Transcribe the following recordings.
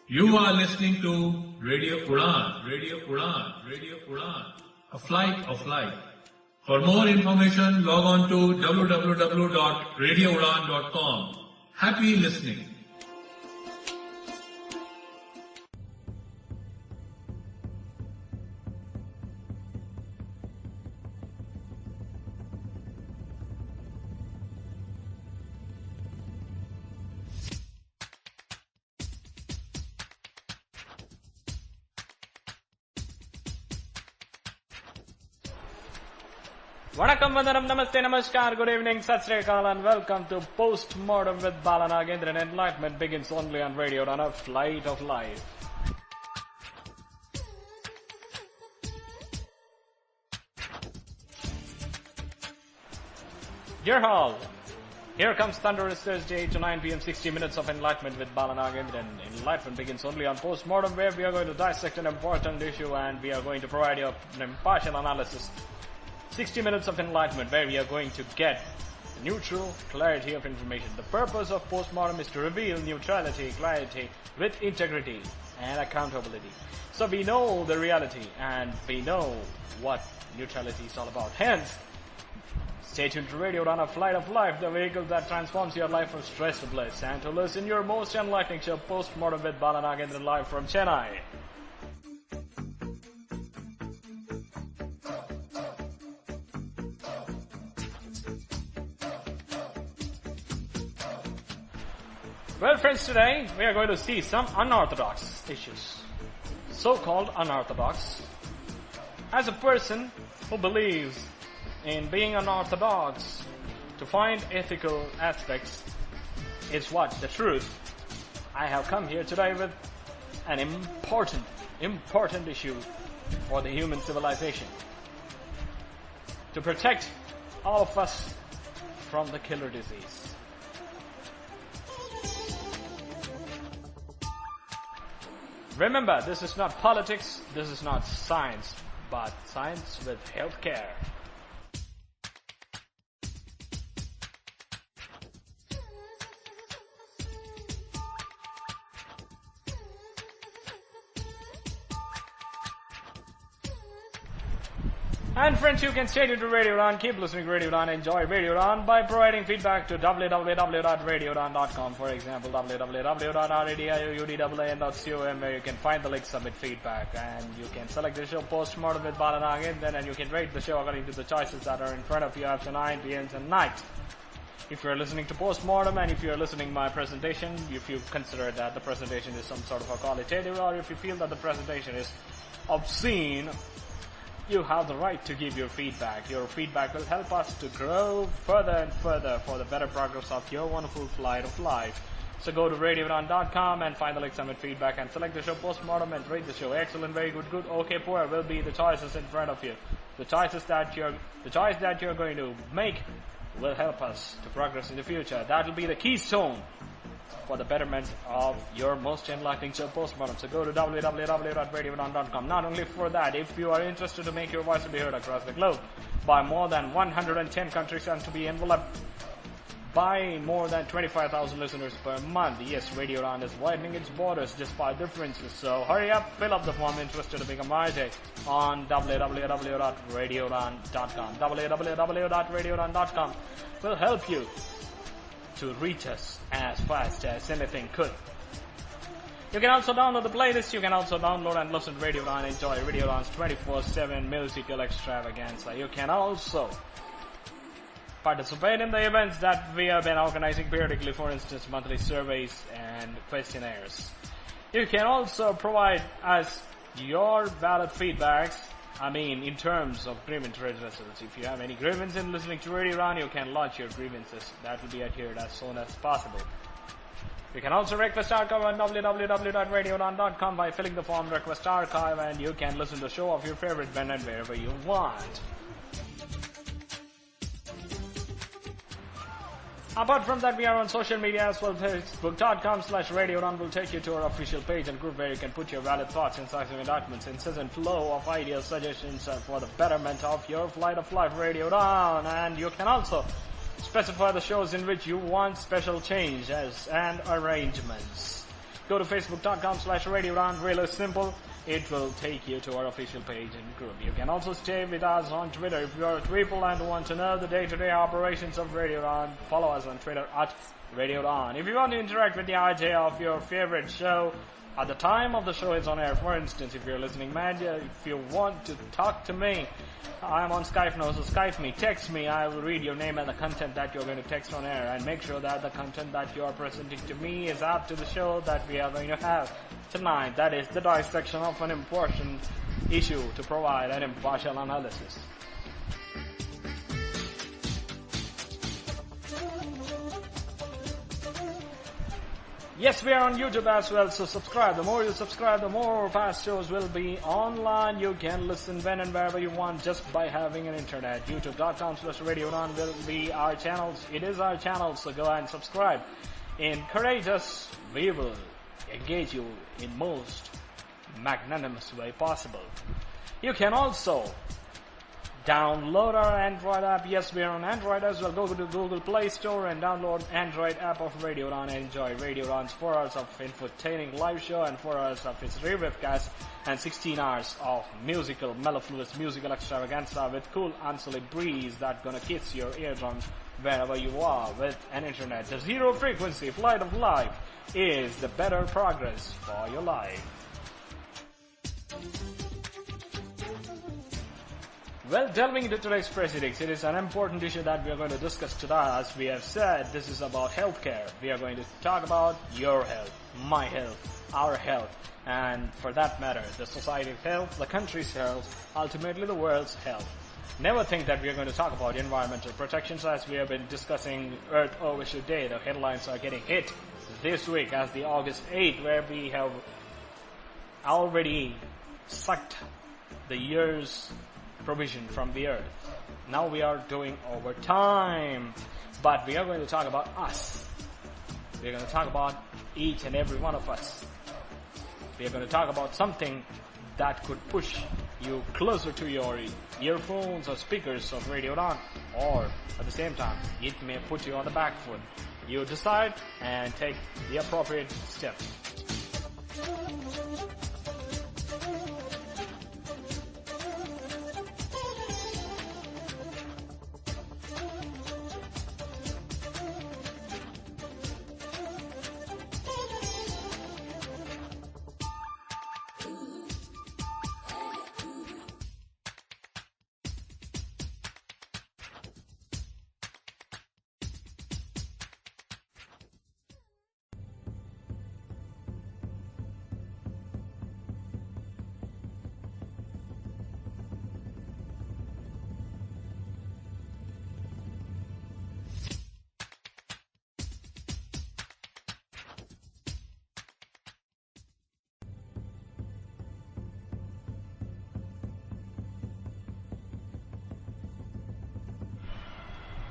You are listening to Radio Udaan, Radio Udaan, Radio Udaan, a flight of light. For more information, log on to www.radioudaan.com. Happy listening. Vanakkam, Vandanam, Namaste, Namaskar, good evening, Sat Sri Akal, and welcome to Post-Mortem with Bala Nagendran. Enlightenment begins only on radio on a flight of life. Dear all, here comes thunderous Thursday 8 to 9 p.m. 60 minutes of Enlightenment with Bala Nagendran. Enlightenment begins only on Post-Mortem, where we are going to dissect an important issue and we are going to provide you an impartial analysis. 60 minutes of enlightenment where we are going to get neutral clarity of information. The purpose of postmortem is to reveal neutrality, clarity with integrity and accountability. So we know the reality and we know what neutrality is all about. Hence, stay tuned to Radio on a flight of life, the vehicle that transforms your life from stress to bliss. And to listen your most enlightening show, Postmortem with Bala Nagendran, live from Chennai. Well friends, today we are going to see some unorthodox issues. So-called unorthodox. As a person who believes in being unorthodox, to find ethical aspects is what? The truth. I have come here today with an important issue for the human civilization. To protect all of us from the killer disease. Remember, this is not politics, this is not science, but science with healthcare. And friends, you can stay tuned to Radio Udaan, keep listening to Radio Udaan, enjoy Radio Udaan by providing feedback to www.radioudaan.com. For example, www.radioudaan.com, where you can find the link, submit feedback, and you can select the show Postmortem with Bala Nagendran, and you can rate the show according to the choices that are in front of you after 9 p.m. tonight. If you're listening to Postmortem and if you're listening to my presentation, if you consider that the presentation is some sort of a qualitative, or if you feel that the presentation is obscene, you have the right to give your feedback. Your feedback will help us to grow further and further for the better progress of your wonderful flight of life. So go to radioudaan.com and find the link, submit feedback, and select the show Postmortem and rate the show. Excellent, very good, good, okay, poor will be the choices in front of you. The choice that you're going to make will help us to progress in the future. That will be the keystone for the betterment of your most enlightening show Postmortem. So go to www.radioudaan.com. Not only for that, if you are interested to make your voice to be heard across the globe by more than 110 countries and to be enveloped by more than 25,000 listeners per month. Yes, Radio Udaan is widening its borders despite differences. So hurry up, fill up the form, interested to become RJ on www.radioudaan.com. www.radioudaan.com will help you to reach us as fast as anything could. You can also download the playlist. You can also download and listen to Radio Udaan. Enjoy Radio Udaan's 24/7 musical extravaganza. You can also participate in the events that we have been organizing periodically, for instance, monthly surveys and questionnaires. You can also provide us your valid feedbacks, in terms of grievance redressals. If you have any grievance in listening to Radio Udaan, you can lodge your grievances. That will be adhered as soon as possible. You can also request archive on www.radioudaan.com by filling the form request archive, and you can listen to the show of your favorite band and wherever you want. Apart from that, we are on social media as well. Facebook.com/Radio Udaan will take you to our official page and group where you can put your valid thoughts, insights, and documents, incessant flow of ideas, suggestions for the betterment of your flight of life, Radio Udaan. And you can also specify the shows in which you want special changes and arrangements. Go to facebook.com/Radio Udaan. Really simple. It will take you to our official page and group. You can also stay with us on Twitter. If you are people and want to know the day-to-day operations of Radio Udaan, follow us on Twitter @Radio Udaan. If you want to interact with the idea of your favorite show at the time of the show is on air, for instance, if you're listening, man, if you want to talk to me, I'm on Skype now, so Skype me, text me, I will read your name and the content that you're going to text on air, and make sure that the content that you are presenting to me is apt to the show that we are going to have tonight. That is the dissection of an important issue to provide an impartial analysis. Yes, we are on YouTube as well, so subscribe. The more you subscribe, the more past shows will be online. You can listen when and wherever you want just by having an internet. YouTube.com/Radio Udaan will be our channels. It is our channel, so go ahead and subscribe. Encourage us. We will engage you in most magnanimous way possible. You can also download our Android app. Yes, we are on Android as well. Go to the Google Play Store and download Android app of Radio Udaan and enjoy Radio Udaan's 4 hours of entertaining live show and 4 hours of its rebroadcast and 16 hours of musical, mellifluous musical extravaganza with cool unsolic breeze that's gonna kiss your eardrums wherever you are with an internet. The zero frequency flight of life is the better progress for your life. Well, delving into today's proceedings, it is an important issue that we are going to discuss today. As we have said, this is about healthcare. We are going to talk about your health, my health, our health, and for that matter, the society's health, the country's health, ultimately the world's health. Never think that we are going to talk about environmental protections as we have been discussing Earth Overshoot Day. The headlines are getting hit this week as the August 8th, where we have already sucked the year's provision from the earth. Now we are doing overtime, but we are going to talk about us. We are going to talk about each and every one of us. We are going to talk about something that could push you closer to your earphones or speakers of Radio Udaan, or at the same time, it may put you on the back foot. You decide and take the appropriate step.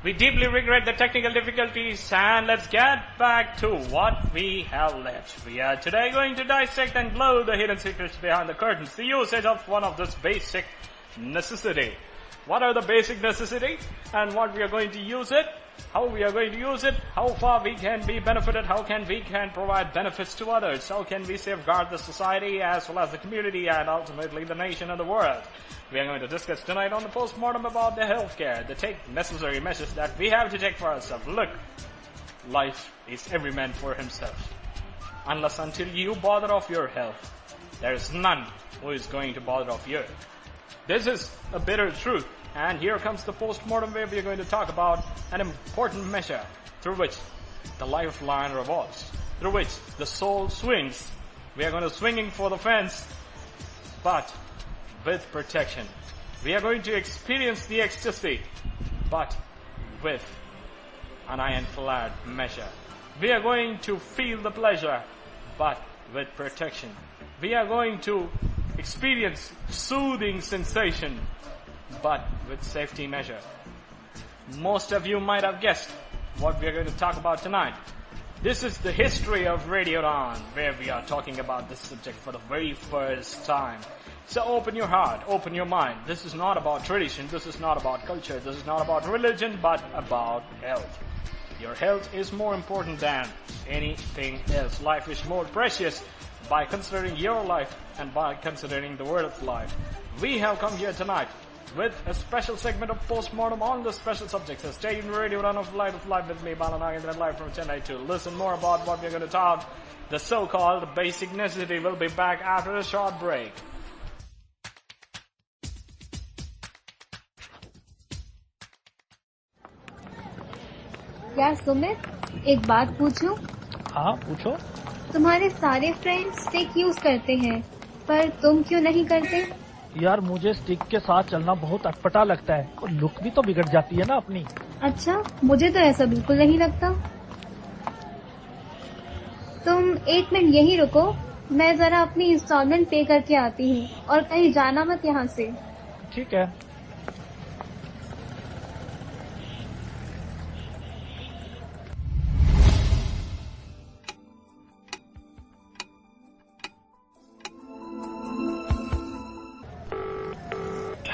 We deeply regret the technical difficulties, and let's get back to what we have left. We are today going to dissect and blow the hidden secrets behind the curtains, the usage of one of this basic necessity. What are the basic necessities and what we are going to use it, how we are going to use it, how far we can be benefited, how can we provide benefits to others, how can we safeguard the society as well as the community and ultimately the nation and the world. We are going to discuss tonight on the postmortem about the healthcare, the necessary measures that we have to take for ourselves. Look, life is every man for himself. Unless until you bother of your health, there is none who is going to bother of you. This is a bitter truth, and here comes the postmortem where we are going to talk about an important measure through which the lifeline revolves, through which the soul swings. We are going to swinging for the fence, but with protection. We are going to experience the ecstasy, but with an ironclad measure. We are going to feel the pleasure, but with protection. We are going to experience soothing sensation, but with safety measure. Most of you might have guessed what we are going to talk about tonight. This is the history of Radio Udaan, where we are talking about this subject for the very first time. So open your heart, open your mind. This is not about tradition, this is not about culture, this is not about religion, but about health. Your health is more important than anything else. Life is more precious by considering your life and by considering the word of life. We have come here tonight with a special segment of postmortem on the special subjects. So stay in Radio Udaan of Life with me, Balanagendran, live from Chennai to listen more about what we're going to talk. The so-called basic necessity will be back after a short break. यार सुमित, एक बात पूछूं? हाँ पूछो। तुम्हारे सारे friends stick use करते हैं, पर तुम क्यों नहीं करते? यार मुझे स्टिक के साथ चलना बहुत अटपटा लगता है और लुक भी तो बिगड़ जाती है ना अपनी। अच्छा, मुझे तो ऐसा बिल्कुल नहीं लगता। तुम 1 मिनट यहीं रुको, मैं जरा अपनी इंस्टॉलमेंट पे करके आती हूँ और कहीं जाना मत यहाँ से। ठीक है।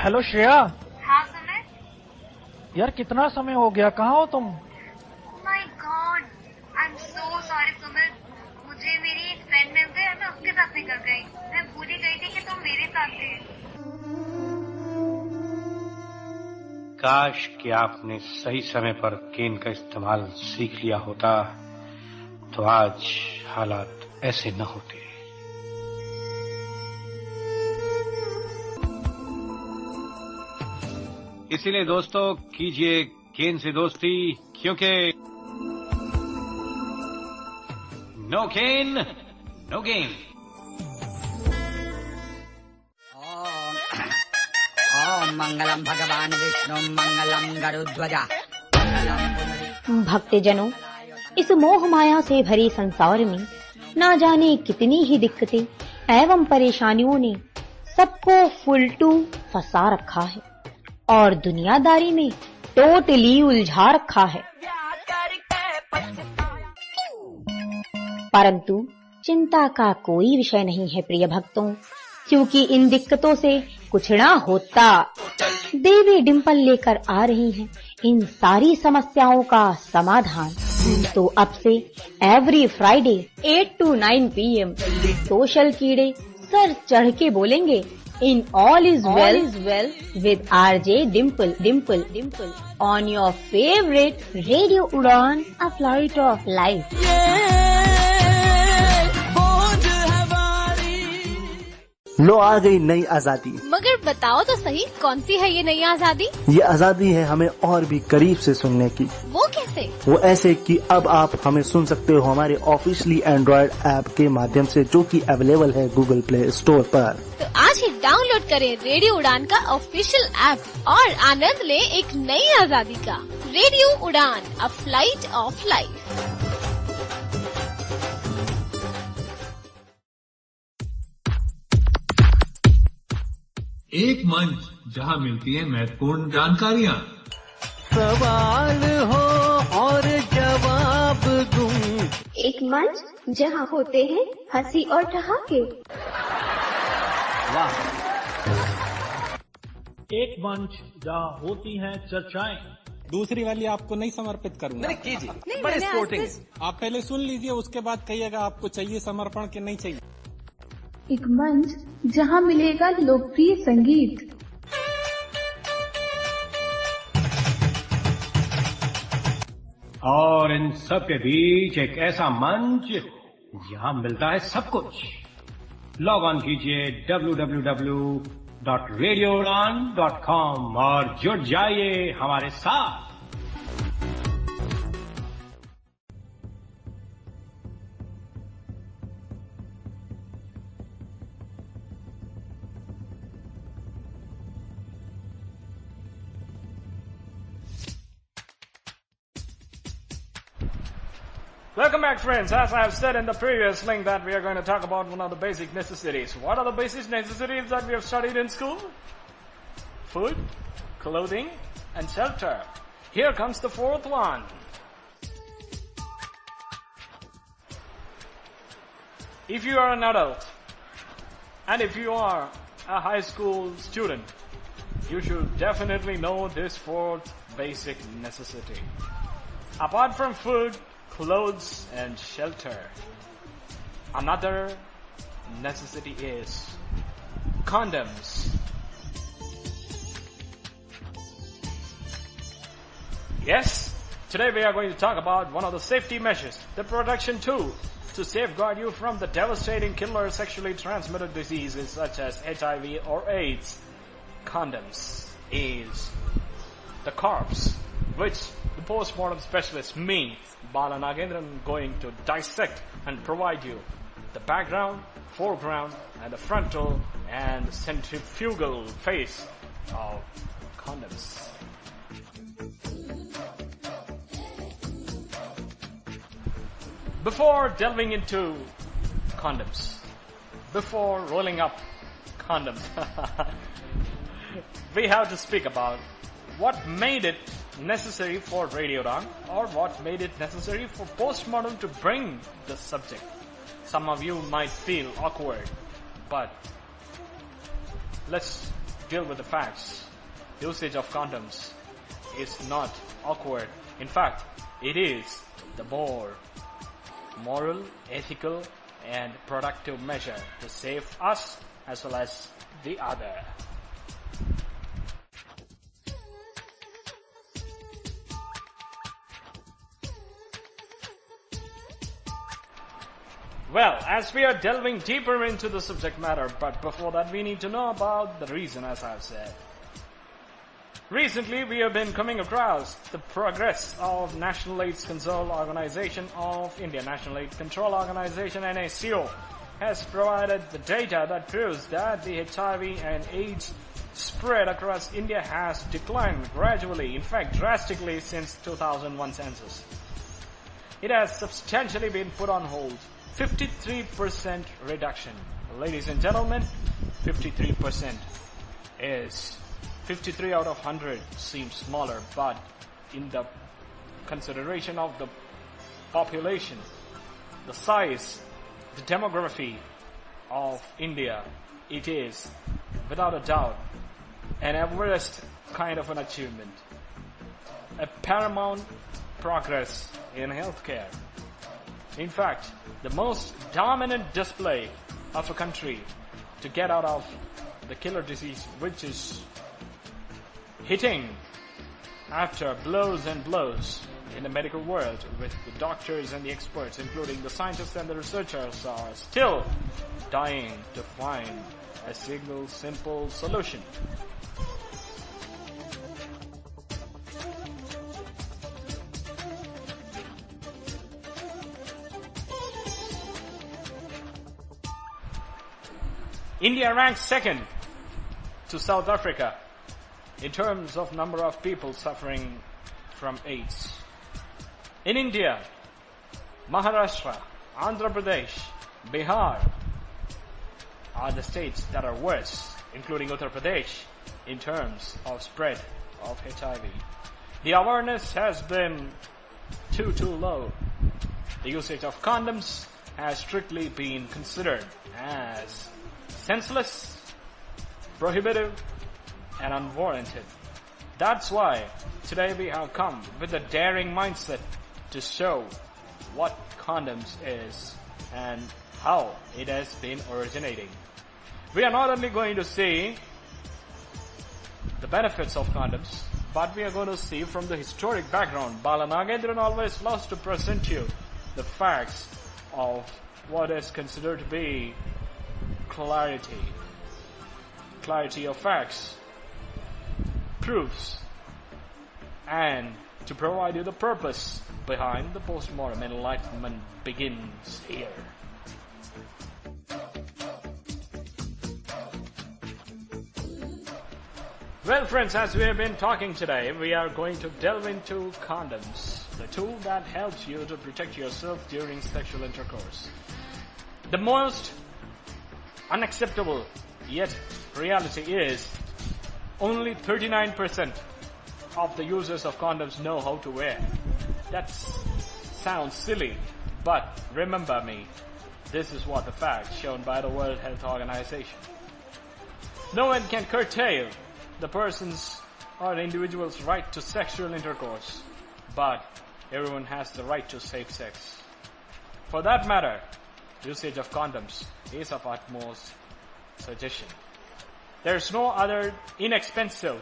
हेलो श्रेया। हाँ सुमित। यार कितना समय हो गया, कहाँ हो तुम? My God, I am so sorry Sumit. मुझे मेरी एक फ्रेंड मिल गई और मैं उसके साथ निकल गई। मैं भूल ही गई थी कि तुम मेरे साथ थे। काश कि आपने सही समय पर केन का इस्तेमाल सीख लिया होता तो आज हालात ऐसे न होते। इसीलिए दोस्तों कीजिए केन से दोस्ती, क्योंकि नो केन नो गेन। ओम मंगलम भगवान विष्णु मंगलम गरुध्वजा। भक्तजनों, इस मोह माया से भरे संसार में ना जाने कितनी ही दिक्कतें एवं परेशानियों ने सबको फुलटू फंसा रखा है और दुनियादारी में टोटली उलझा रखा है। परंतु चिंता का कोई विषय नहीं है प्रिय भक्तों, क्योंकि इन दिक्कतों से कुछ ना होता। देवी डिम्पल लेकर आ रही हैं इन सारी समस्याओं का समाधान। तो अब से every Friday 8 to 9 PM social कीड़े सर चढ़ के बोलेंगे In all is well with RJ Dimple on your favorite Radio Udaan, a flight of life. लो आ गई नई आजादी। मगर बताओ तो सही, कौन सी है ये नई आजादी? ये आजादी है हमें और भी करीब से सुनने की। वो कैसे? वो ऐसे कि अब आप हमें सुन सकते हो हमारे ऑफिशियली एंड्रॉइड ऐप के माध्यम से, जो कि अवेलेबल है गूगल प्ले स्टोर पर। तो आज ही डाउनलोड करें रेडियो उड़ान का ऑफिशियल ऐप और आनंद लें एक नई आजादी का। रेडियो उड़ान, अ फ्लाइट ऑफ लाइफ। एक मंच जहां मिलती है महत्वपूर्ण जानकारियां। सवाल हो और जवाब दूं। एक मंच जहां होते हैं हंसी और ठहाके। वाह। एक मंच जहाँ होती हैं चर्चाएं। दूसरी वाली आपको नहीं समर्पित करूंगा। नहीं कीजिए, बड़े स्पोर्टिंग। आप पहले सुन लीजिए, उसके बाद कहिएगा आपको चाहिए समर्पण कि नहीं चाहिए। एक मंच जहां मिलेगा लोकप्रिय संगीत। और इन सब के बीच एक ऐसा मंच जहां मिलता है सब कुछ। लॉग ऑन कीजिए www.radioudan.com और जुड़ जाइए हमारे साथ। Welcome back, friends. As I have said in the previous link that we are going to talk about one of the basic necessities. What are the basic necessities that we have studied in school? Food, clothing, and shelter. Here comes the fourth one. If you are an adult, and if you are a high school student, you should definitely know this fourth basic necessity. Apart from food, clothes, and shelter, another necessity is condoms. Yes, today we are going to talk about one of the safety measures, the protection tool to safeguard you from the devastating killer sexually transmitted diseases such as HIV or AIDS. Condoms is the corpse which the postmortem specialist, me, Bala Nagendran, going to dissect and provide you the background, foreground, and the frontal and centrifugal face of condoms. Before delving into condoms, before rolling up condoms, we have to speak about what made it necessary for Radio Udaan, or what made it necessary for postmortem to bring the subject. Some of you might feel awkward, but let's deal with the facts. Usage of condoms is not awkward. In fact, it is the more moral, ethical, and productive measure to save us as well as the other. Well, as we are delving deeper into the subject matter, but before that we need to know about the reason, as I've said. Recently, we have been coming across the progress of National AIDS Control Organization of India. National AIDS Control Organization, NACO, has provided the data that proves that the HIV and AIDS spread across India has declined gradually, in fact drastically, since 2001 census. It has substantially been put on hold. 53% reduction. Ladies and gentlemen, 53% is 53 out of 100 seems smaller, but in the consideration of the population, the size, the demography of India, it is without a doubt an Everest kind of an achievement, a paramount progress in healthcare. In fact, the most dominant display of a country to get out of the killer disease, which is hitting after blows and blows in the medical world, with the doctors and the experts, including the scientists and the researchers, are still dying to find a single simple solution. India ranks second to South Africa in terms of number of people suffering from AIDS. In India, Maharashtra, Andhra Pradesh, Bihar are the states that are worse, including Uttar Pradesh, in terms of spread of HIV. The awareness has been too low. The usage of condoms has strictly been considered as senseless, prohibitive, and unwarranted. That's why today we have come with a daring mindset to show what condoms is and how it has been originating. We are not only going to see the benefits of condoms, but we are going to see from the historic background. Bala Nagendran always loves to present you the facts of what is considered to be clarity of facts, proofs, and to provide you the purpose behind the postmortem. Enlightenment begins here. Well, friends, as we have been talking today, we are going to delve into condoms, the tool that helps you to protect yourself during sexual intercourse. The most unacceptable, yet reality is only 39% of the users of condoms know how to wear. That sounds silly, but remember me, this is what the facts shown by the World Health Organization. No one can curtail the person's or the individual's right to sexual intercourse, but everyone has the right to safe sex. For that matter, usage of condoms is of utmost suggestion. There's no other inexpensive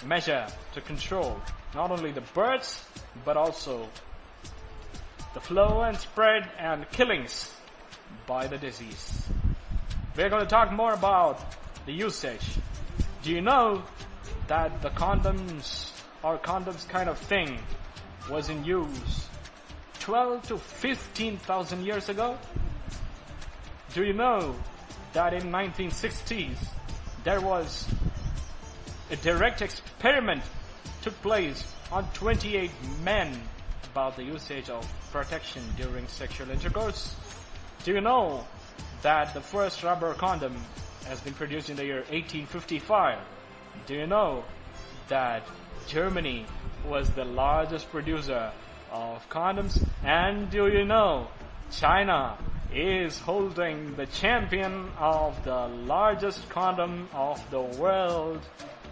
measure to control not only the births but also the flow and spread and killings by the disease. We're going to talk more about the usage. Do you know that the condoms or condoms kind of thing was in use 12 to 15,000 years ago? Do you know that in 1960s there was a direct experiment took place on 28 men about the usage of protection during sexual intercourse? Do you know that the first rubber condom has been produced in the year 1855? Do you know that Germany was the largest producer of condoms? And do you know China is holding the champion of the largest condom of the world?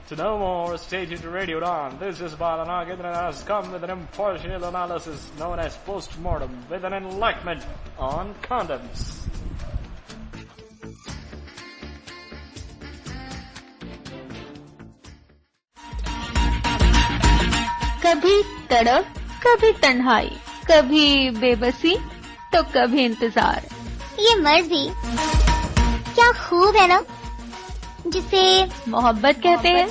To know more, stay tuned to Radio Udaan. This is Balanagit and has come with an impartial analysis known as post-mortem with an enlightenment on condoms. कभी तड़प, कभी तन्हाई, कभी बेबसी, तो कभी इंतजार। ये मर्जी क्या खूब है ना, जिसे मोहब्बत कहते हैं।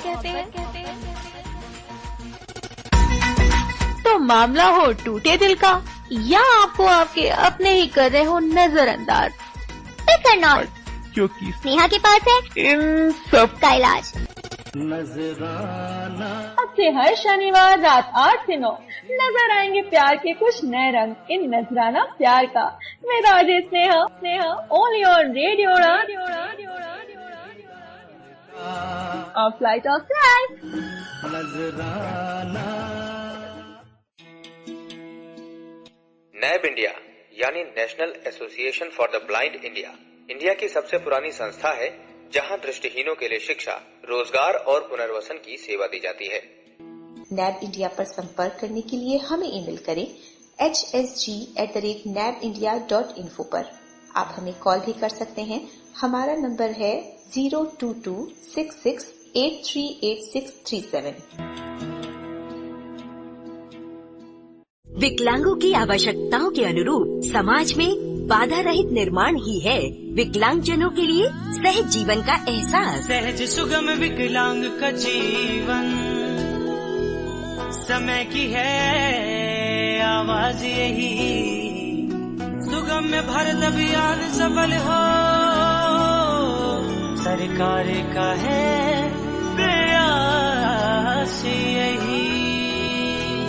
तो मामला हो टूटे दिल का या आपको आपके अपने ही कर रहे हो नजरअंदाज, फिक्र नॉट, क्योंकि स्नेहा के पास है इन सब का इलाज। अब से हर शनिवार रात 8 से 9 नजर आएंगे प्यार के कुछ नए रंग इन नजराना प्यार का। मेरा आज Sneha only on radio of flight of life. NAB India यानी National Association for the Blind India India की सबसे पुरानी संस्था है जहां दृष्टिहीनों के लिए शिक्षा, रोजगार और पुनर्वसन की सेवा दी जाती है। नैब इंडिया पर संपर्क करने के लिए हमें ईमेल करें hsg@nabindia.info पर। आप हमें कॉल भी कर सकते हैं। हमारा नंबर है 02266838637। विकलांगों की आवश्यकताओं के अनुरूप समाज में बाधा रहित निर्माण ही है विकलांगजनों के लिए सहज जीवन का एहसास। सहज सुगम विकलांग का जीवन, समय की है आवाज यही, सुगम्य भारत अभियान सफल हो, सरकार का है प्रयास यही।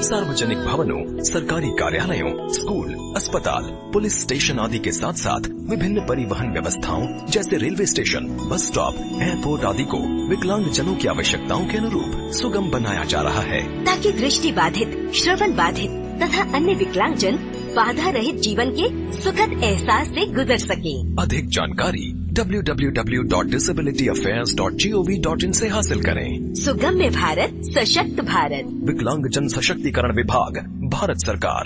सार्वजनिक भवनों, सरकारी कार्यालयों, स्कूल, अस्पताल, पुलिस स्टेशन आदि के साथ साथ विभिन्न परिवहन व्यवस्थाओं जैसे railway station, bus stop, airport आदि को विकलांग जनों की आवश्यकताओं के अनुरूप सुगम बनाया जा रहा है, ताकि दृष्टि बाधित, श्रवण बाधित तथा अन्य विकलांगजन बाधा रहित जीवन के सुखद एहसास से गुजर सके। अधिक जानकारी www.disabilityaffairs.gov.in से हासिल करें। सुगम्य भारत, सशक्त भारत, विकलांग जन सशक्तिकरण विभाग, भारत सरकार।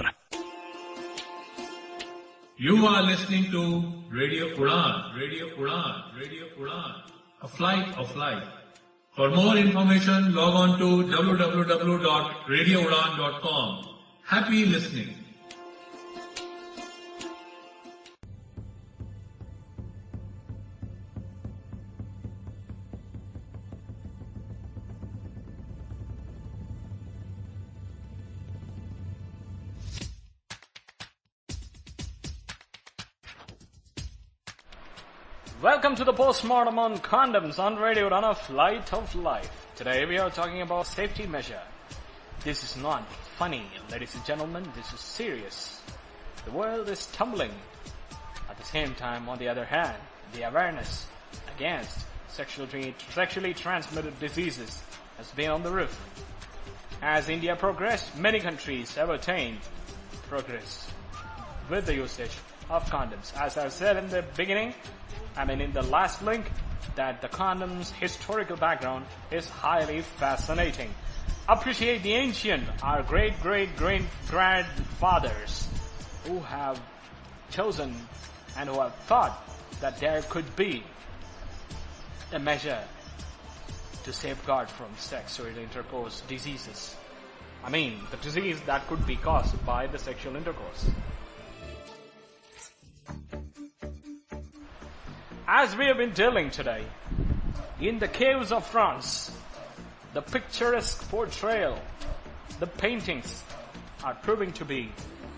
You are listening to Radio Udaan, Radio Udaan, Radio Udaan, a flight of life. For more information, log on to www.radioudaan.com. Happy listening. Welcome to the postmortem on condoms on Radio Udaan, a flight of life. Today we are talking about safety measure. This is not funny, ladies and gentlemen, this is serious. The world is tumbling. At the same time, on the other hand, the awareness against sexually transmitted diseases has been on the roof. As India progressed, many countries have attained progress with the usage of condoms. As I said in the beginning, in the last link, that the condom's historical background is highly fascinating. appreciate the ancient, our great-great-great-grandfathers who have chosen and who have thought that there could be a measure to safeguard from sexual intercourse diseases. I mean, the disease that could be caused by the sexual intercourse. As we have been telling today, in the caves of France, the picturesque portrayal, the paintings are proving to be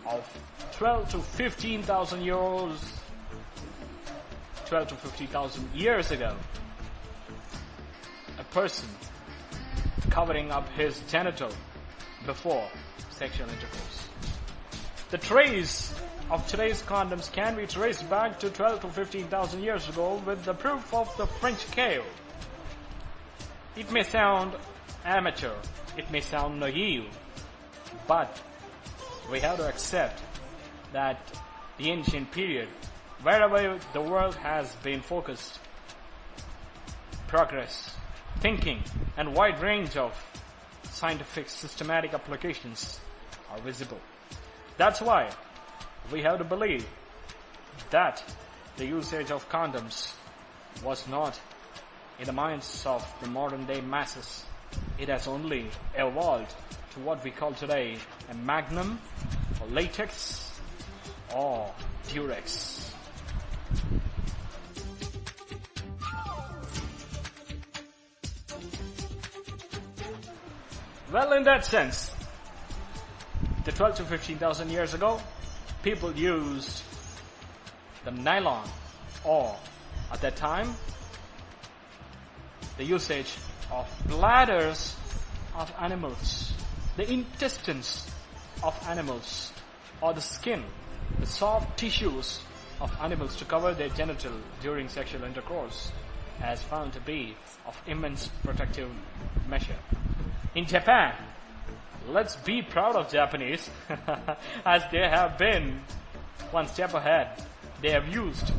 of 12 to 15,000 years, 12 to 50,000 years ago. A person covering up his genital before sexual intercourse. The trace of today's condoms can be traced back to 12 to 15,000 years ago with the proof of the French cave. It may sound amateur, it may sound naive, but we have to accept that the ancient period, wherever the world has been focused, progress, thinking, and wide range of scientific systematic applications are visible. That's why we have to believe that the usage of condoms was not in the minds of the modern day masses. It has only evolved to what we call today a magnum, or latex, or durex. Well, in that sense, the 12 to 15,000 years ago, people used the nylon, or at that time, the usage of bladders of animals, the intestines of animals, or the skin, the soft tissues of animals to cover their genital during sexual intercourse, as found to be of immense protective measure. In Japan, let's be proud of Japanese, as they have been one step ahead. They have used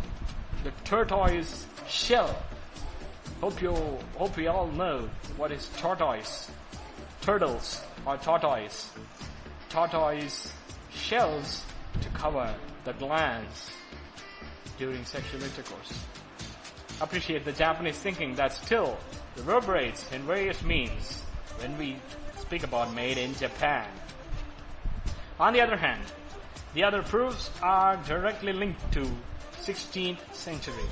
the tortoise shell. Hope you all know what is tortoise. Turtles or tortoise. Tortoise shells to cover the glands during sexual intercourse. Appreciate the Japanese thinking that still reverberates in various means when we speak about made in Japan. On the other hand, the other proofs are directly linked to 16th century.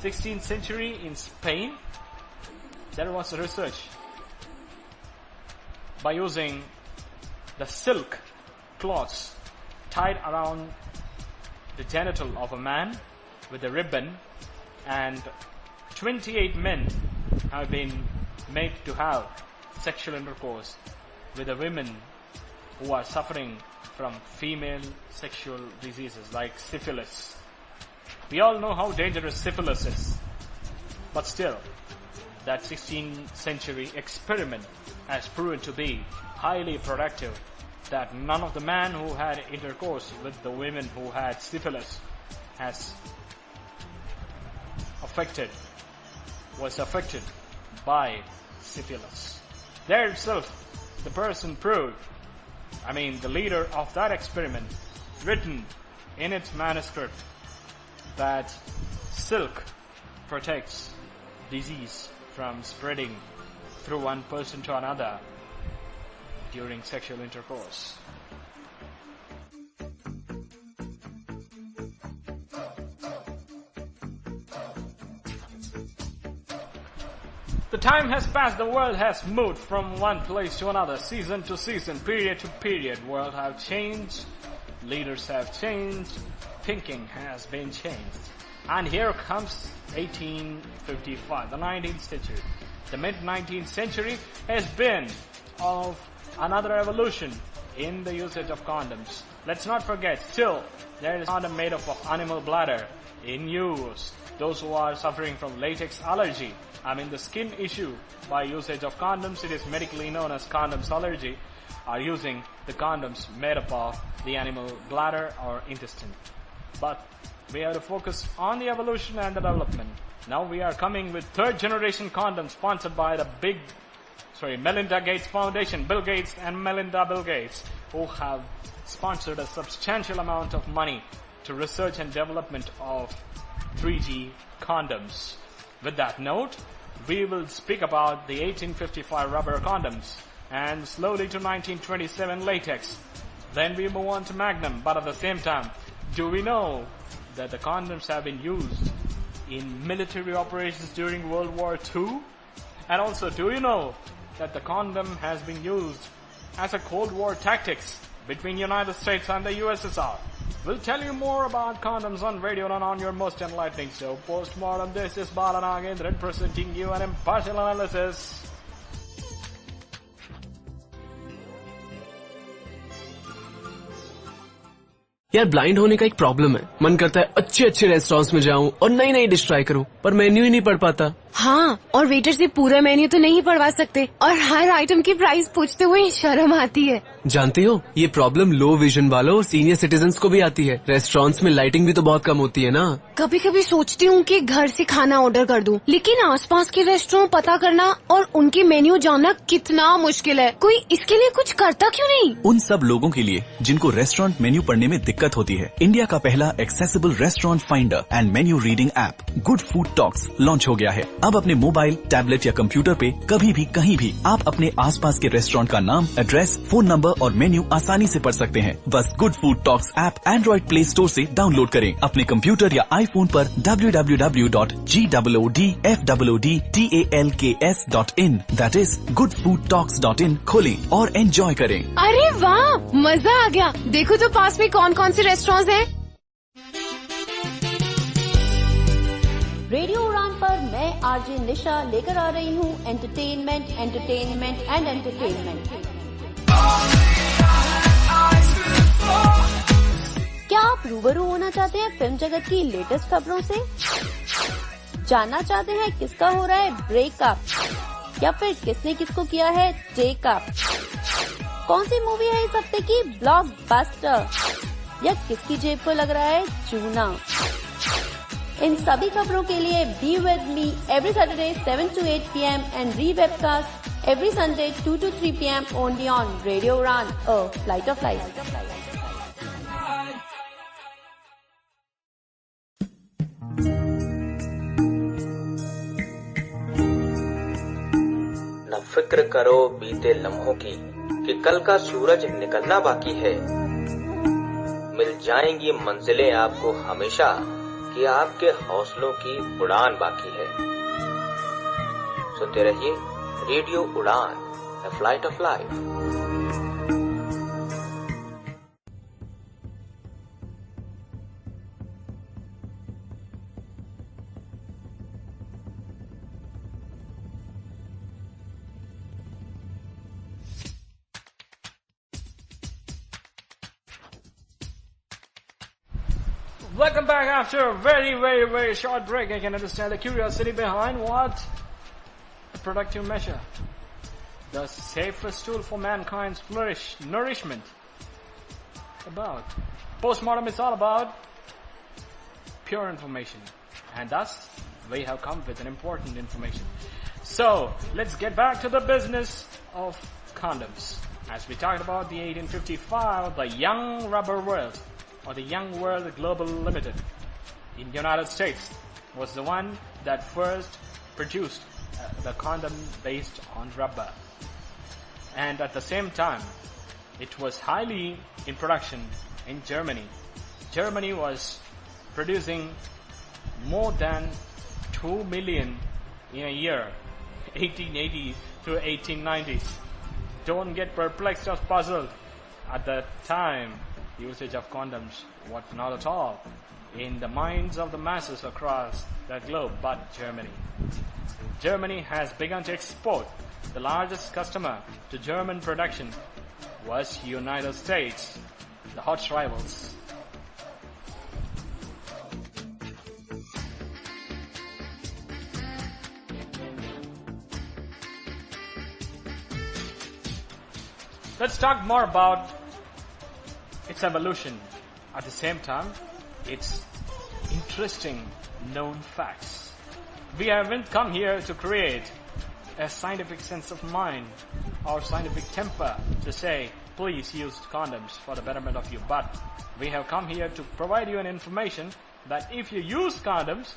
16th century in Spain, there was research by using the silk cloths tied around the genital of a man with a ribbon, and 28 men have been made to have sexual intercourse with the women who are suffering from female sexual diseases like syphilis. We all know how dangerous syphilis is, but still, that 16th century experiment has proven to be highly productive, that none of the men who had intercourse with the women who had syphilis was affected by syphilis. There itself, the person proved, the leader of that experiment, written in its manuscript, that silk protects disease from spreading through one person to another during sexual intercourse. The time has passed, the world has moved from one place to another, season to season, period to period. World have changed, leaders have changed, thinking has been changed. And here comes 1855, the 19th century. The mid-19th century has been of another evolution in the usage of condoms. Let's not forget, still, there is a condom made up of animal bladder in use. Those who are suffering from latex allergy, the skin issue, by usage of condoms, it is medically known as condoms allergy, are using the condoms made up of the animal bladder or intestine. But we have to focus on the evolution and the development. Now we are coming with third generation condoms sponsored by the big Melinda Gates Foundation, Bill Gates and Melinda Bill Gates, who have sponsored a substantial amount of money to research and development of 3G condoms. With that note, we will speak about the 1855 rubber condoms and slowly to 1927 latex. Then we move on to Magnum, but at the same time, do we know that the condoms have been used in military operations during World War II? And also, do you know that the condom has been used as a Cold War tactics between United States and the USSR? We'll tell you more about condoms on radio and on your most enlightening show, Postmortem. This is Bala Nagendran presenting you an impartial analysis. यार blind होने का एक problem है, मन करता है अच्छे अच्छे रेस्टोरेंट्स में जाऊं और नई नई डिश ट्राई करूं, पर मेन्यू ही नहीं पढ़ पाता। हाँ, और वेटर से पूरा मेन्यू तो नहीं पढ़वा सकते और हर आइटम की प्राइस पूछते हुए शर्म आती है। जानते हो, ये प्रॉब्लम लो विजन वालों और सीनियर सिटीजन्स को भी आती है। रेस्टोरेंट्स में लाइटिंग भी तो बहुत कम होती है ना। कभी कभी सोचती हूँ कि घर से खाना ऑर्डर कर दूं, लेकिन आसपास के रेस्टोरेंट पता करना और उनके मेन्यू जानना कितना मुश्किल है। कोई इसके लिए कुछ करता क्यों नहीं? उन सब लोगों के लिए जिनको रेस्टोरेंट मेन्यू पढ़ने में दिक्कत होती है, इंडिया का पहला accessible restaurant finder and menu reading app good food talks launch हो गया है। अब अपने मोबाइल, टैबलेट या कंप्यूटर पे कभी भी कहीं भी आप अपने आसपास के रेस्टोरेंट का नाम, एड्रेस, फोन नंबर और मेन्यू आसानी से पढ़ सकते हैं। बस good food talks app Android play store से डाउनलोड करें। अपने कंप्यूटर या आईफोन पर www.goodfoodtalks.in that is goodfoodtalks.in खोलें और एंजॉय करें। अरे वाह, मजा आ गया। देखो तो पास में कौन कौन से रेस्टोरेंट हैं। रेडियो उड़ान पर मैं आरजे निशा लेकर आ रही हूँ एंटरटेनमेंट एंड एंटरटेनमेंट। क्या आप रूबरू होना चाहते हैं फिल्म जगत की लेटेस्ट खबरों से? जानना चाहते हैं किसका हो रहा है ब्रेकअप या फिर किसने किसको किया है टेकअप? कौन सी मूवी है इस हफ्ते की ब्लॉकबस्टर या किसकी जेब को लग रहा है चूना? इन सभी खबरों के लिए be with me every Saturday 7 to 8 p.m. and rebroadcast every Sunday 2 to 3 p.m. only on Radio Udaan, a flight of life. न फिक्र करो बीते लम्हों की कि कल का सूरज निकलना बाकी है। मिल जाएंगी मंजिलें आपको हमेशा कि आपके हौसलों की उड़ान बाकी है। सुनते रहिए रेडियो उड़ान, the flight of life. Welcome back after a very short break. I can understand the curiosity behind what a productive measure, the safest tool for mankind's nourishment. About postmortem is all about pure information, and thus we have come with an important information. So let's get back to the business of condoms. As we talked about the 1855, the Young Rubber World, or the Young World Global Limited in the United States was the one that first produced the condom based on rubber. And at the same time, it was highly in production in Germany. Germany was producing more than 2 million in a year, 1880 to 1890s. Don't get perplexed or puzzled. At the time, usage of condoms was not at all in the minds of the masses across the globe, but Germany. Germany has begun to export. The largest customer to German production was United States, the hot rivals. Let's talk more about its evolution. At the same time, its interesting known facts. We haven't come here to create a scientific sense of mind or scientific temper to say, please use condoms for the betterment of you. But we have come here to provide you an information that if you use condoms,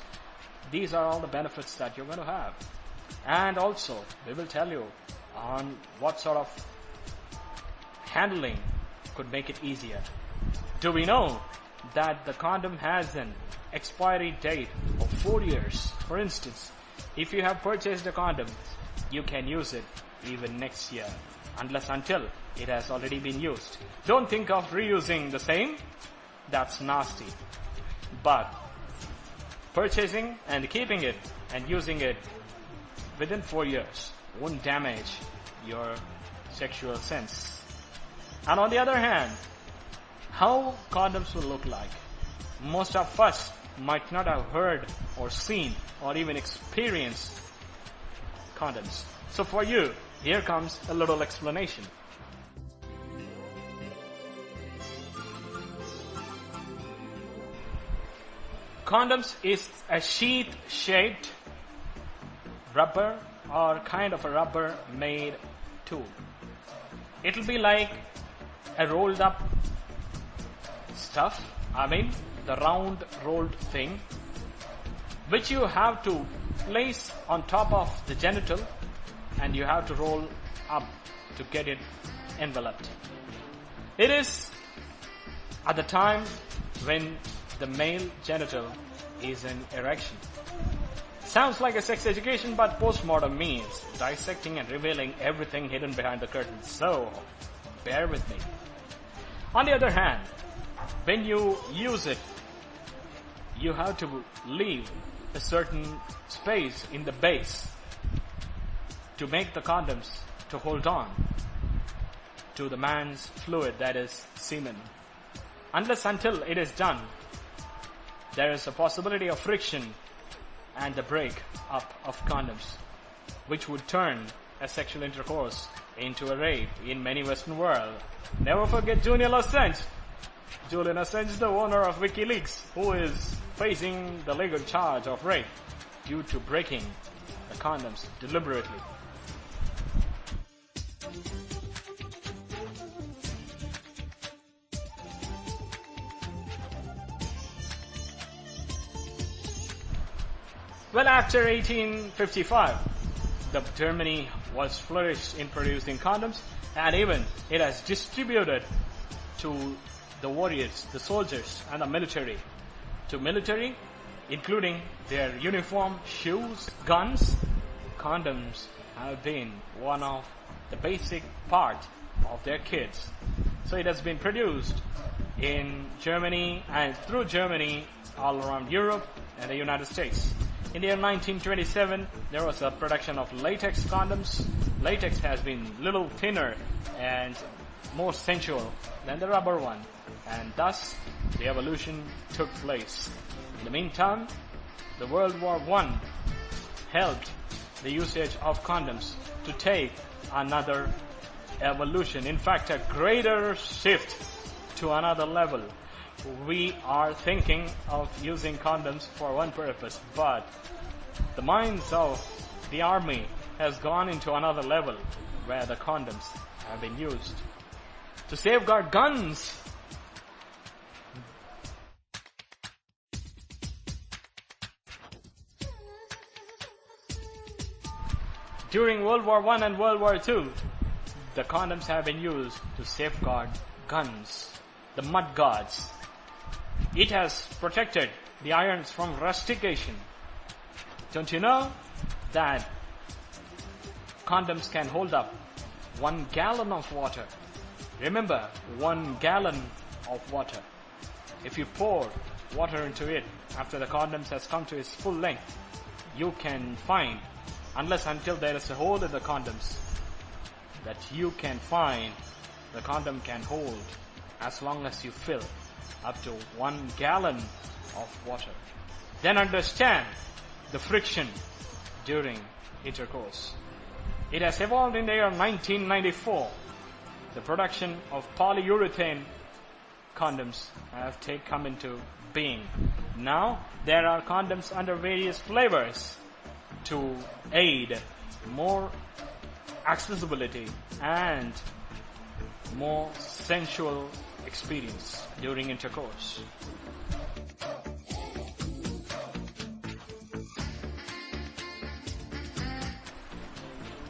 these are all the benefits that you're going to have. And also, we will tell you on what sort of handling could make it easier. Do we know that the condom has an expiry date of 4 years? For instance, if you have purchased a condom, you can use it even next year, unless until it has already been used. Don't think of reusing the same. That's nasty. But purchasing and keeping it and using it within 4 years won't damage your sexual sense. And on the other hand, how condoms will look like. Most of us might not have heard or seen or even experienced condoms. So for you, here comes a little explanation. Condoms is a sheath-shaped rubber or kind of a rubber made tube. It'll be like a rolled up stuff, the round rolled thing, which you have to place on top of the genital and you have to roll up to get it enveloped. It is at the time when the male genital is in erection. Sounds like a sex education, but postmortem means dissecting and revealing everything hidden behind the curtain. So, bear with me. On the other hand, when you use it, you have to leave a certain space in the base to make the condoms to hold on to the man's fluid, that is semen. Unless until it is done, there is a possibility of friction and the break up of condoms, which would turn a sexual intercourse into a rape in many Western world. Never forget Julian Assange. Julian Assange, the owner of WikiLeaks, who is facing the legal charge of rape due to breaking the condoms deliberately. Well, after 1855, Germany was flourished in producing condoms, and even it has distributed to the warriors, the soldiers, and the military. To military, including their uniform, shoes, guns, condoms have been one of the basic part of their kits. So it has been produced in Germany and through Germany all around Europe and the United States. In the year 1927, there was a production of latex condoms. Latex has been little thinner and more sensual than the rubber one, and thus the evolution took place. In the meantime, the World War I helped the usage of condoms to take another evolution. In fact, a greater shift to another level. We are thinking of using condoms for one purpose, but the minds of the army has gone into another level where the condoms have been used to safeguard guns. During World War I and World War II, the condoms have been used to safeguard guns, the mud guards. It has protected the irons from rustication. Don't you know that condoms can hold up 1 gallon of water? Remember, 1 gallon of water. If you pour water into it after the condoms has come to its full length, you can find, unless until there is a hole in the condoms, that you can find the condom can hold as long as you fill up to 1 gallon of water. Then understand the friction during intercourse. It has evolved in the year 1994. The production of polyurethane condoms have come into being. Now there are condoms under various flavors to aid more accessibility and more sensual experience during intercourse.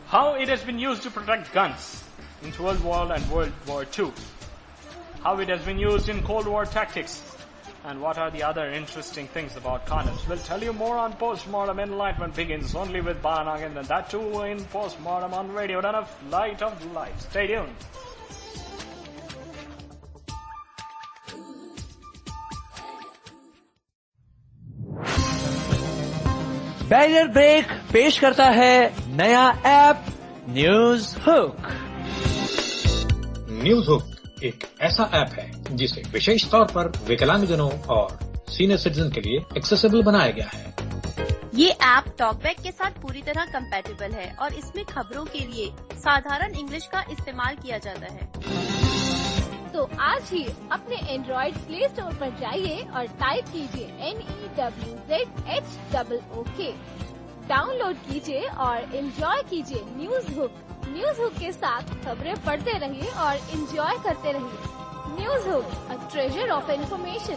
How it has been used to protect guns in World War and World War II. How it has been used in Cold War tactics. And what are the other interesting things about condoms? We'll tell you more on Postmortem. Enlightenment begins only with Baranagin, and that too in Postmortem on Radio Udaan, a flight of light. Stay tuned. Barrier break पेश करता है नया app news hook. News hook एक ऐसा app है जिसे विशेष तौर पर विकलांगजनों और सीनियर सिटीजन के लिए एक्सेसिबल बनाया गया है। ये ऐप टॉकबैक के साथ पूरी तरह कंपैटिबल है और इसमें खबरों के लिए साधारण इंग्लिश का इस्तेमाल किया जाता है। तो आज ही अपने एंड्रॉइड प्ले स्टोर पर जाइए और टाइप कीजिए NEWZHOOK, डाउनलोड कीजिए और एंजॉय कीजिए न्यूज हुक। न्यूज हुक के साथ खबरें पढ़ते रहिए और एंजॉय करते रहिए। News hook, a treasure of information.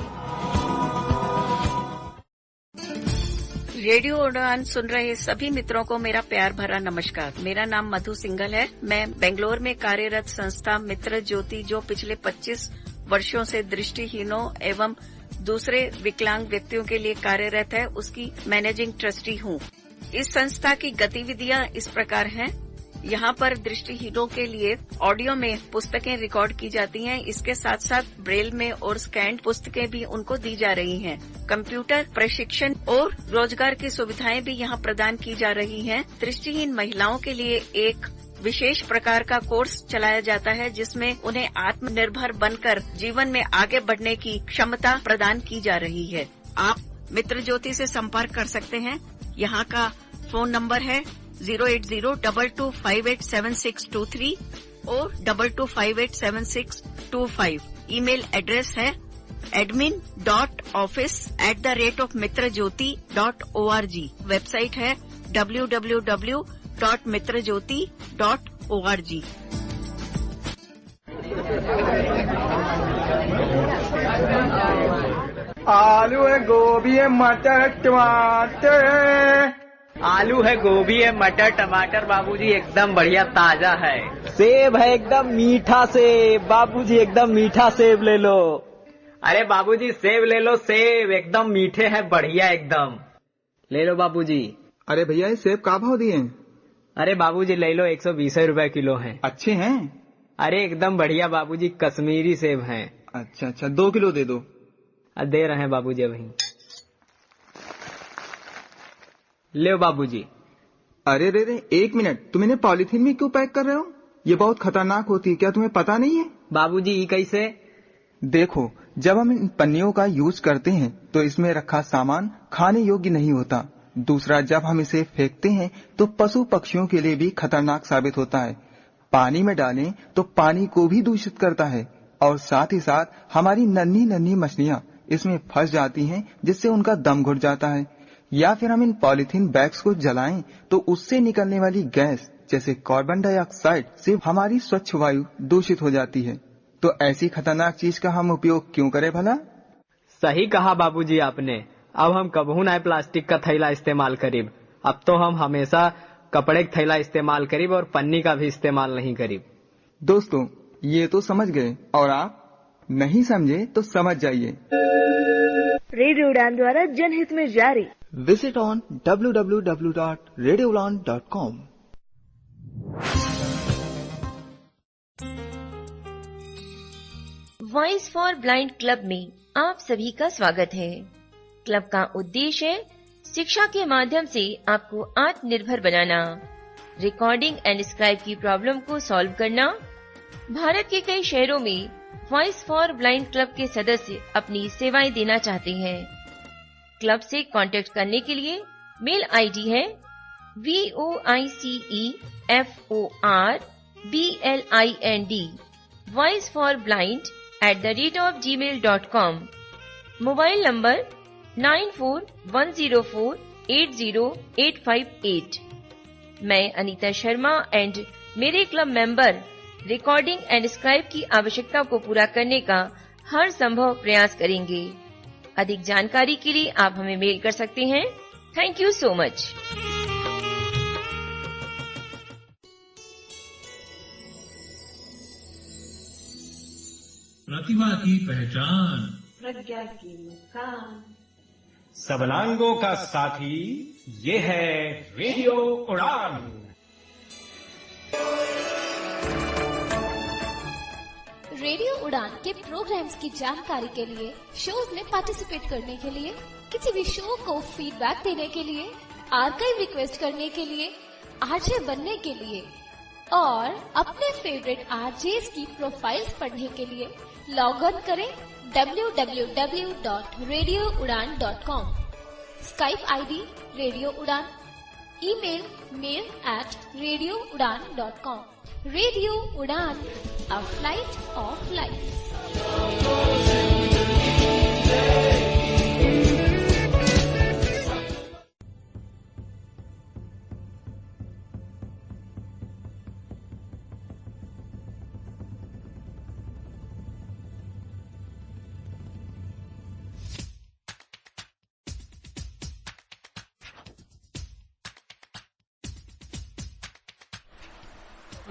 Radio उड़ान सुन रहे सभी मित्रों को मेरा प्यार भरा नमस्कार। मेरा नाम मधु सिंघल है। मैं बेंगलोर में कार्यरत संस्था मित्र ज्योति, जो पिछले 25 वर्षों से दृष्टिहीनों एवं दूसरे विकलांग व्यक्तियों के लिए कार्यरत है, उसकी मैनेजिंग ट्रस्टी हूँ। इस संस्था की गतिविधियां इस प्रकार हैं। यहाँ पर दृष्टिहीनों के लिए ऑडियो में पुस्तकें रिकॉर्ड की जाती हैं। इसके साथ साथ ब्रेल में और स्कैन्ड पुस्तकें भी उनको दी जा रही हैं। कंप्यूटर प्रशिक्षण और रोजगार की सुविधाएं भी यहाँ प्रदान की जा रही हैं। दृष्टिहीन महिलाओं के लिए एक विशेष प्रकार का कोर्स चलाया जाता है, जिसमें उन्हें आत्मनिर्भर बनकर जीवन में आगे बढ़ने की क्षमता प्रदान की जा रही है। आप मित्र ज्योति से संपर्क कर सकते हैं। यहाँ का फोन नंबर है 08022587623 और 22587625। ईमेल एड्रेस है admin.office@mitrajyoti.org। वेबसाइट है www.mitrajyoti.org। आलू है, गोभी है, मटर, टमाटर। आलू है, गोभी है, मटर, टमाटर बाबूजी एकदम बढ़िया ताजा है। सेब है एकदम मीठा सेब बाबूजी, एकदम मीठा सेब ले लो। अरे बाबूजी सेब ले लो, सेब एकदम मीठे हैं, बढ़िया एकदम ले लो बाबूजी। अरे भैया ये सेब का भाव दिए? अरे बाबूजी ले लो, 120 रुपए किलो हैं। अच्छे हैं? अरे एकदम बढ़िया बाबूजी, कश्मीरी सेब हैं। अच्छा 2 किलो दे दो। दे रहे हैं बाबूजी अभी। ले बाबूजी। अरे रे 1 मिनट, तुम इन्हें पॉलीथीन में क्यों पैक कर रहे हो? ये बहुत खतरनाक होती है, क्या तुम्हें पता नहीं है? बाबूजी ये कैसे? देखो, जब हम इन पन्नियों का यूज करते हैं तो इसमें रखा सामान खाने योग्य नहीं होता। दूसरा, जब हम इसे फेंकते हैं तो पशु पक्षियों के लिए भी खतरनाक साबित होता है। पानी में डालें तो पानी को भी दूषित करता है और साथ ही साथ हमारी नन्ही नन्ही मछलियां इसमें फंस जाती हैं, जिससे उनका दम घुट जाता है। या फिर हम इन पॉलीथीन बैग्स को जलाएं तो उससे निकलने वाली गैस जैसे कार्बन डाइऑक्साइड से हमारी स्वच्छ वायु दूषित हो जाती है। तो ऐसी खतरनाक चीज का हम उपयोग क्यों करें भला? सही कहा बाबूजी आपने। अब हम कबहू ना प्लास्टिक का थैला इस्तेमाल करीब। अब तो हम हमेशा कपड़े का थैला इस्तेमाल करीब और पन्नी का भी इस्तेमाल नहीं करीब। दोस्तों ये तो समझ गए, और आप नहीं समझे तो समझ जाइए। रेडियो उड़ान द्वारा जनहित में जारी। Visit on www.radioudan.com। Voice for blind club में आप सभी का स्वागत है। क्लब का उद्देश्य है शिक्षा के माध्यम से आपको आत्मनिर्भर बनाना, रिकॉर्डिंग एंड स्क्राइब की प्रॉब्लम को सॉल्व करना। भारत के कई शहरों में वॉइस फॉर ब्लाइंड क्लब के सदस्य अपनी सेवाएं देना चाहते हैं। क्लब से कांटेक्ट करने के लिए मेल आईडी है voiceforblind voiceforblind@gmail.com। Mobile number 9410480858। मैं अनीता शर्मा एंड मेरे club member recording and scribe की आवश्यकता को पूरा करने का हर संभव प्रयास करेंगे। अधिक जानकारी के लिए आप हमें मेल कर सकते हैं। Thank you so much. प्रतिभा की पहचान, प्रज्ञा की मुस्कान, सबलांगों का साथी, ये है रेडियो उड़ान। रेडियो उड़ान के प्रोग्राम्स की जानकारी के लिए, शोज में पार्टिसिपेट करने के लिए, किसी भी शो को फीडबैक देने के लिए, आर्काइव रिक्वेस्ट करने के लिए, आरजे बनने के लिए और अपने फेवरेट आरजेस की प्रोफाइल्स पढ़ने के लिए लॉग ऑन करें www.radioudan.com। स्काइप आईडी रेडियो उड़ान, ईमेल mail@radioudan.com। रेडियो उड़ान, a flight of life.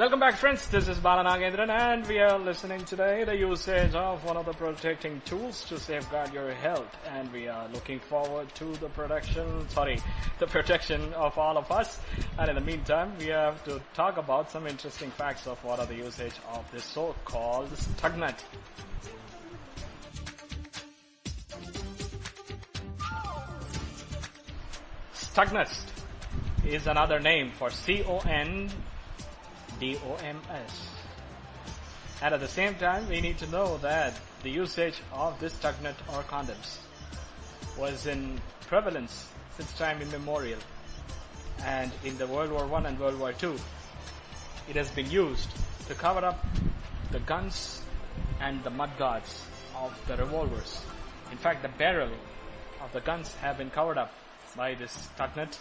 Welcome back, friends. This is Bala Nagendran, and we are listening today the usage of one of the protecting tools to safeguard your health. And we are looking forward to the protection of all of us. And in the meantime, we have to talk about some interesting facts of what are the usage of this so-called stugnut. Stugnut is another name for CONDOMS. And at the same time, we need to know that the usage of this stugnut or condoms was in prevalence since time immemorial. And in the World War I and World War II, it has been used to cover up the guns and the mudguards of the revolvers. In fact, the barrel of the guns have been covered up by this stugnut,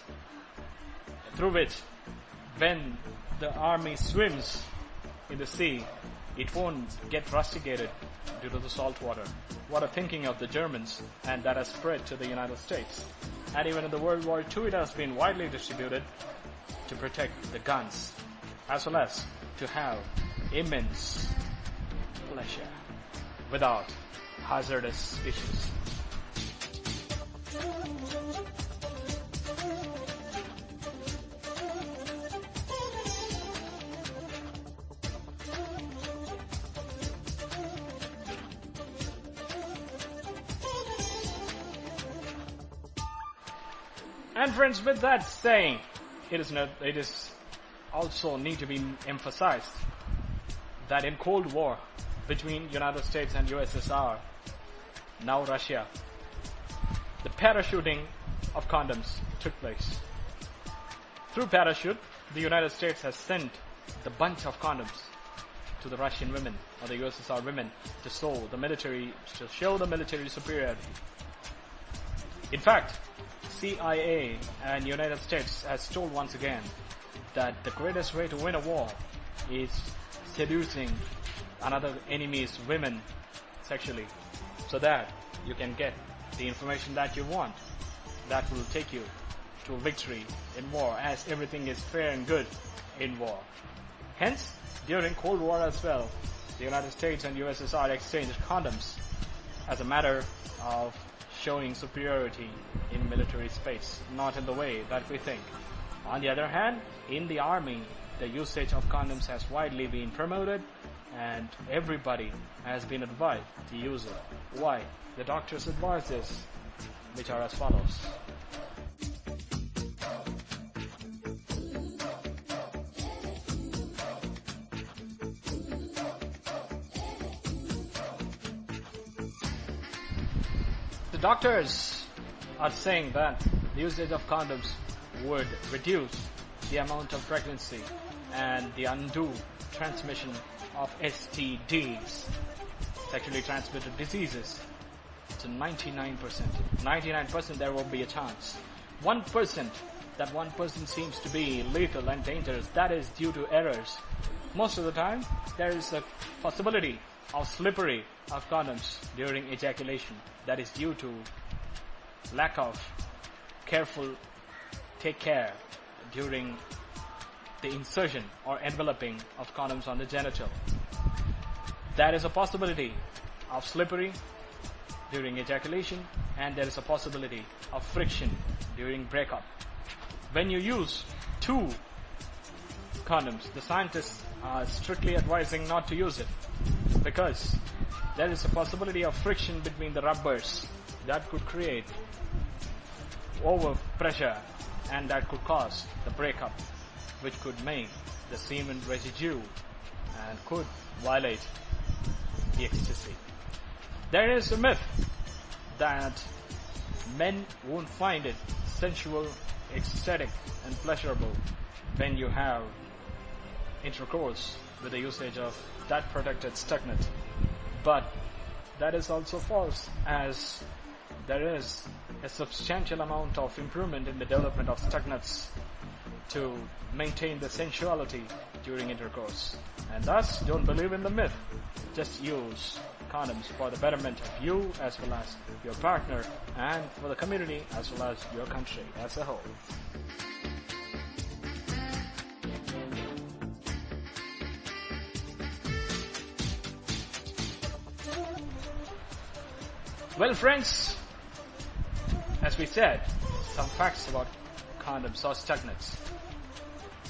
through which when the army swims in the sea, it won't get rusticated due to the salt water. What a thinking of the Germans, and that has spread to the United States. And even in the World War II, it has been widely distributed to protect the guns, as well as to have immense pleasure without hazardous issues. And friends, with that saying, it is also need to be emphasized that in Cold War between United States and USSR, now Russia, the parachuting of condoms took place. Through parachute, the United States has sent the bunch of condoms to the Russian women or the USSR women to show the military superiority. In fact, CIA and United States has told once again that the greatest way to win a war is seducing another enemy's women sexually, so that you can get the information that you want. That will take you to victory in war, as everything is fair and good in war. Hence, during Cold War as well, the United States and USSR exchanged condoms as a matter of showing superiority in military space, not in the way that we think. On the other hand, in the army, the usage of condoms has widely been promoted, and everybody has been advised to use it. Why? The doctors advise this, which are as follows. The doctors are saying that the usage of condoms would reduce the amount of pregnancy and the undue transmission of STDs, sexually transmitted diseases, to 99%. 99% there will be a chance. 1% that one person seems to be lethal and dangerous, that is due to errors. Most of the time, there is a possibility of slippery of condoms during ejaculation. That is due to lack of careful take care during the insertion or enveloping of condoms on the genital. There is a possibility of slippery during ejaculation, and there is a possibility of friction during breakup. When you use 2 condoms, the scientists are strictly advising not to use it because there is a possibility of friction between the rubbers that could create over pressure, and that could cause the breakup, which could make the semen residue and could violate the ecstasy. There is a myth that men won't find it sensual, ecstatic and pleasurable when you have intercourse with the usage of that protected stucknet. But that is also false, as there is a substantial amount of improvement in the development of stucknets to maintain the sensuality during intercourse. And thus, don't believe in the myth. Just use condoms for the betterment of you as well as your partner and for the community as well as your country as a whole. Well, friends, as we said, some facts about condoms or stucknets.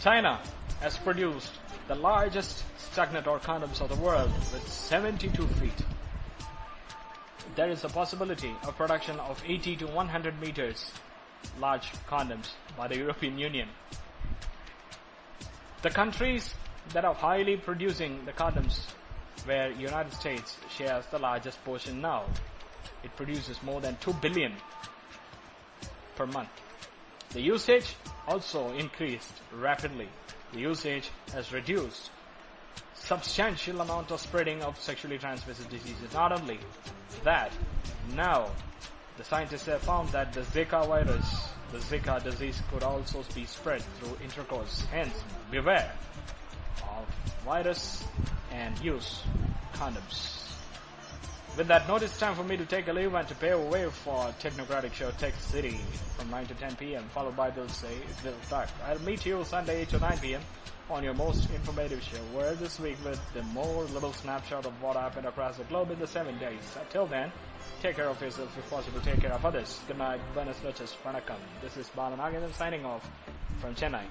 China has produced the largest stucknet or condoms of the world with 72 feet. There is a possibility of production of 80 to 100 meters large condoms by the European Union. The countries that are highly producing the condoms, where United States shares the largest portion now. It produces more than 2 billion per month. The usage also increased rapidly. The usage has reduced substantial amount of spreading of sexually transmitted diseases. Not only that, now the scientists have found that the Zika virus, the Zika disease, could also be spread through intercourse. Hence, beware of virus and use condoms. With that note, it's time for me to take a leave and to pave a way for Technocratic Show Tech City from 9 to 10 p.m. followed by Bill Talk. I'll meet you Sunday 8 to 9 p.m. on your most informative show, where this week with the more little snapshot of what happened across the globe in the 7 days. Until then, take care of yourself, if possible, take care of others. Good night, buenas noches, vanakkam. This is Balanagam signing off from Chennai.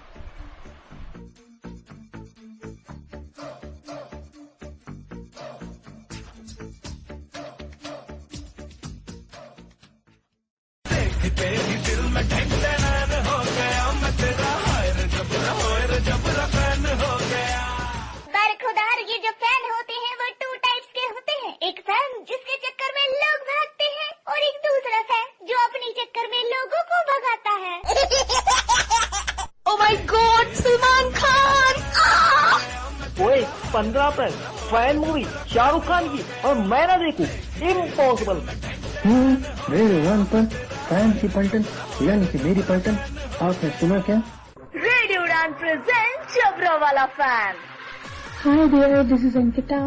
तेरी दिल में ढंगते नैन हो गया मैं तेरा higher जबरा fan हो गया। बरखुदार ये जो फैन होते हैं वो 2 टाइप्स के होते हैं। एक फैन जिसके चक्कर में लोग भागते हैं और एक दूसरा फैन जो अपने चक्कर में लोगों को भगाता है। Oh my God, Salman Khan! ओए 15 अप्रैल फैन मूवी शाहरुख खान की और मैं ना देखूं, इम्पॉसिबल। रेडियो 1 पर फैन की पलटन यानी कि मेरी पलटन, आपने सुना क्या? रेडियो उड़ान प्रेजेंट जबरा वाला fan. Hi dear, this is Ankita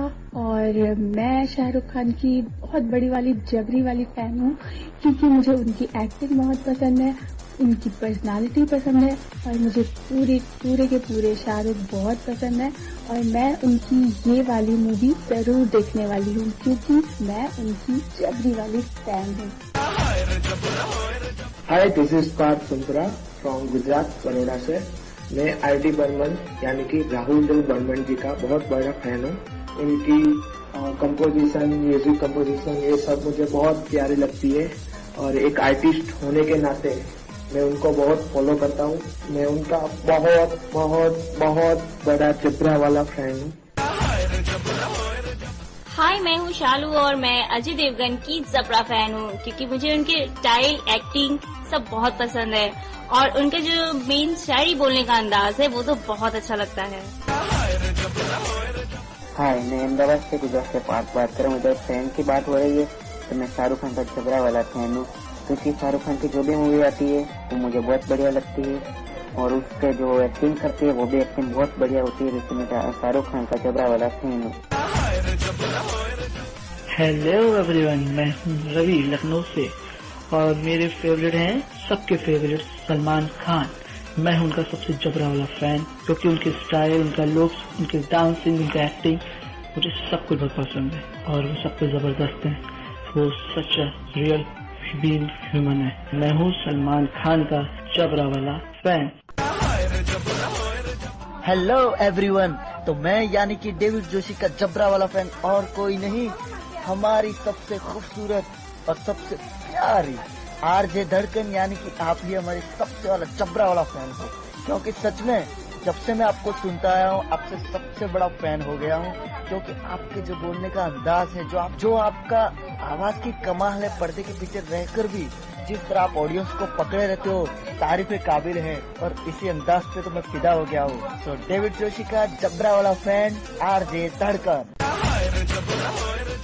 और मैं शाहरुख खान की बहुत बड़ी वाली जबरी वाली फैन हूँ, क्योंकि मुझे उनकी एक्टिंग बहुत पसंद है, उनकी पर्सनालिटी पसंद है और मुझे पूरे के पूरे शाहरुख बहुत पसंद है और मैं उनकी ये वाली मूवी जरूर देखने वाली हूँ, क्योंकि मैं उनकी जबरी वाली फैन हूँ। Hi, this is Parth Sundara from Gujarat, Baroda से। मैं आईडी बर्मन यानी कि राहुल देव बर्मन जी का बहुत बड़ा फैन हूँ। उनकी कंपोजिशन, म्यूजिक कंपोजिशन, ये सब मुझे बहुत प्यारी लगती है और एक आर्टिस्ट होने के नाते मैं उनको बहुत फॉलो करता हूँ। मैं उनका बहुत बहुत बहुत बड़ा जबरा वाला फैन हूँ। हाय, मैं हूँ शालू और मैं अजय देवगन की जबरा फैन हूँ, क्योंकि मुझे उनके स्टाइल, एक्टिंग सब बहुत पसंद है और उनका जो मेन शायरी बोलने का अंदाज है वो तो बहुत अच्छा लगता है। हाय, मैं अहमदाबाद से गुजरात से बात कर रहा हूँ। जब फैन की बात हो रही है तो मैं शाहरुख खान का जबरा वाला फैन हूँ। क्योंकि शाहरुख खान की जो भी मूवी आती है वो मुझे बहुत बढ़िया लगती है और उसके जो एक्टिंग करती है वो भी एक्टिंग बहुत बढ़िया होती है। जिससे मैं शाहरुख खान का जबरा वाला फैन हूँ। हेलो एवरीवन, मैं हूँ रवि लखनऊ से और मेरे फेवरेट हैं सबके फेवरेट सलमान खान। मैं हूँ उनका सबसे जबरा वाला फैन क्योंकि उनके स्टाइल, उनका लुक्स, उनके डांसिंग, उनका एक्टिंग मुझे सब कुछ बहुत पसंद है और वो सब कुछ जबरदस्त है। वो सच रियल बीइंग ह्यूमन है। मैं हूँ सलमान खान का जबरा वाला फैन। हेलो एवरीवन, तो मैं यानी कि डेविड जोशी का जबरा वाला फैन और कोई नहीं, हमारी सबसे खूबसूरत और सबसे प्यारी आरजे धड़कन यानी कि आप ही हमारे सबसे वाला जबरा वाला फैन हो। क्योंकि सच में जब से मैं आपको सुनता आया हूँ आपसे सबसे बड़ा फैन हो गया हूँ। क्योंकि आपके जो बोलने का अंदाज है, जो आपका आवाज की कमाल है, पर्दे के पीछे रहकर भी जिस तरह आप ऑडियंस को पकड़े रहते हो, तारीफ काबिल है और इसी अंदाज पे तो मैं फिदा हो गया हूँ। सो डेविड जोशी का जबरा वाला फैन आरजे धड़कन।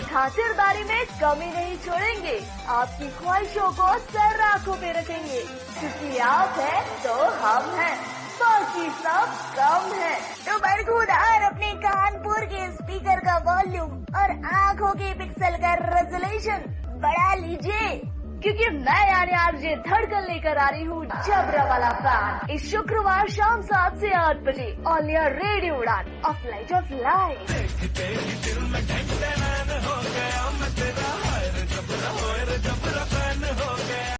खातिरदारी में कमी नहीं छोड़ेंगे, आपकी ख्वाहिशों को सर आंखों पे रखेंगे, क्योंकि आप हैं तो हम हैं, बाकी सब कम है। तो बरगुदार अपने कानपुर के स्पीकर का वॉल्यूम और आँखों के पिक्सल का रेजोल्यूशन बढ़ा लीजिए, क्योंकि मैं यानी आरजे धड़कन लेकर आ रही हूँ जबरा वाला फैन इस शुक्रवार शाम 7 से 8 बजे ऑन एयर रेडियो उड़ान, अ फ्लाइट ऑफ लाइफ। हो गया मैं तेरा, हाय रे जबरा, हो रे जबरा फैन हो